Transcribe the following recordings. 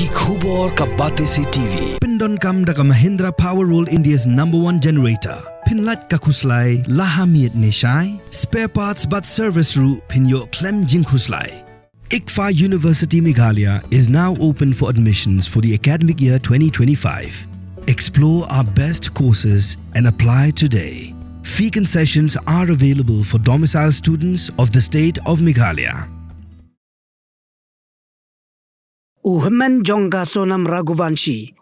Ki khubor ka bate se TV. Pindon kam da ka Mahindra Power Roll India's #1 generator. Pinlat ka khuslai lahamiet neshai. Spare parts but service ru pinyo klem jing khuslai. ICFA University Meghalaya is now open for admissions for the academic year 2025. Explore our best courses and apply today. Fee concessions are available for domicile students of the state of Meghalaya. Hynmen jongga Sonam Raghuvanshi,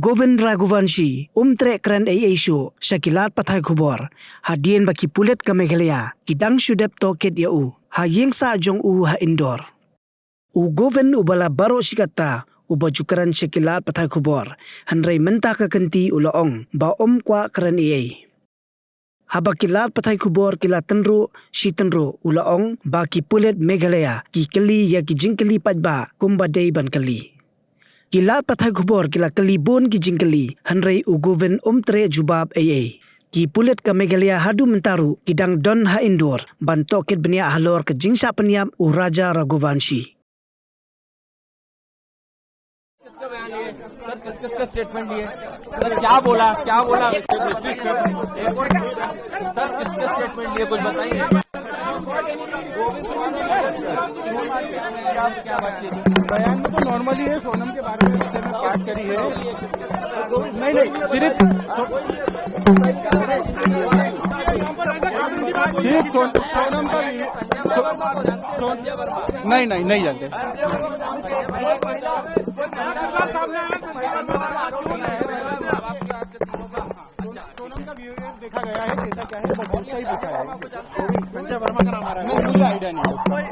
Govind Raghuvanshi, Treh Kren Eiei Shuh, Shakilat pathai khubor, Hadien baki Pulit ka Meghalaya, Kidang Shudep Tohkit yau, Hayeng sa jong ha indoor. Govind ubala baro sikata, bajukaran Shakilat pathai khubor, Hanrei menta ka kanti ulaong, ba kwa Kren Eiei. Haba kilat pathai khubor kila tenru si tenru ulaong ba ki Pulit Meghalaya ki kali ya ki jingkali padba kumba day ban kali. Kilat pathai khubor kila kali bun ki jingkali Hanrei Govind Treh jubab Eiei. Ki Pulit ka Meghalaya hadu mentaru kidang don ha indoor ban Tohkit benia halor ke jingsa peniam Raja Raghuvanshi. किसका statement लिए sir क्या बोला sir किसका statement लिए कुछ बताइए बयान में तो नॉर्मली है सोनम के बारे में बात करी है नहीं सिर्फ सोनम का नहीं जानते सोनम का बिहेवियर देखा गया है कैसा क्या है बहुत सही पूछा है संजय वर्मा का नाम आ रहा है मुझे आइडिया नहीं है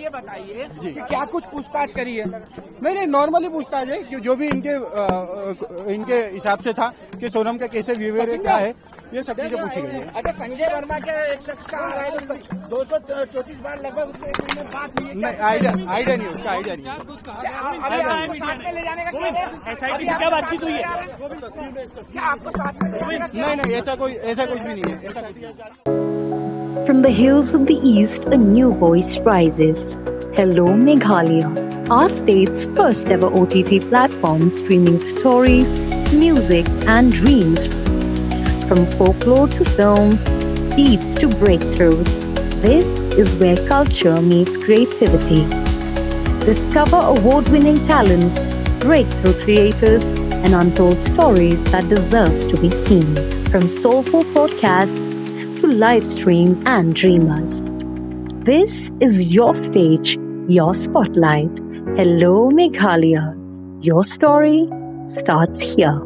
ये बताइए कि क्या कुछ पूछताछ करी है नहीं नॉर्मली पूछताछ है कि जो भी इनके हिसाब से था कि सोनम का कैसे बिहेवियर क्या है ये सब चीजें पूछी गई है। अच्छा संजय वर्मा के एक शख्स का आ रहा है 234 बार लगभग उसको एक दिन में बात हुई है नहीं आइडिया नहीं उसका आइडिया नहीं आपको साथ में ले जाने का क्या बातचीत हुई है क्या आपको साथ में नहीं ऐसा कुछ भी नहीं है From the hills of the east, a new voice rises. Hello Meghalaya, our state's first ever OTT platform streaming stories, music and dreams. From folklore to films, beats to breakthroughs, this is where culture meets creativity. Discover award-winning talents, breakthrough creators, and untold stories that deserves to be seen. From soulful podcasts to live streams and dreamers. This is your stage, your spotlight. Hello Meghalaya. Your story starts here.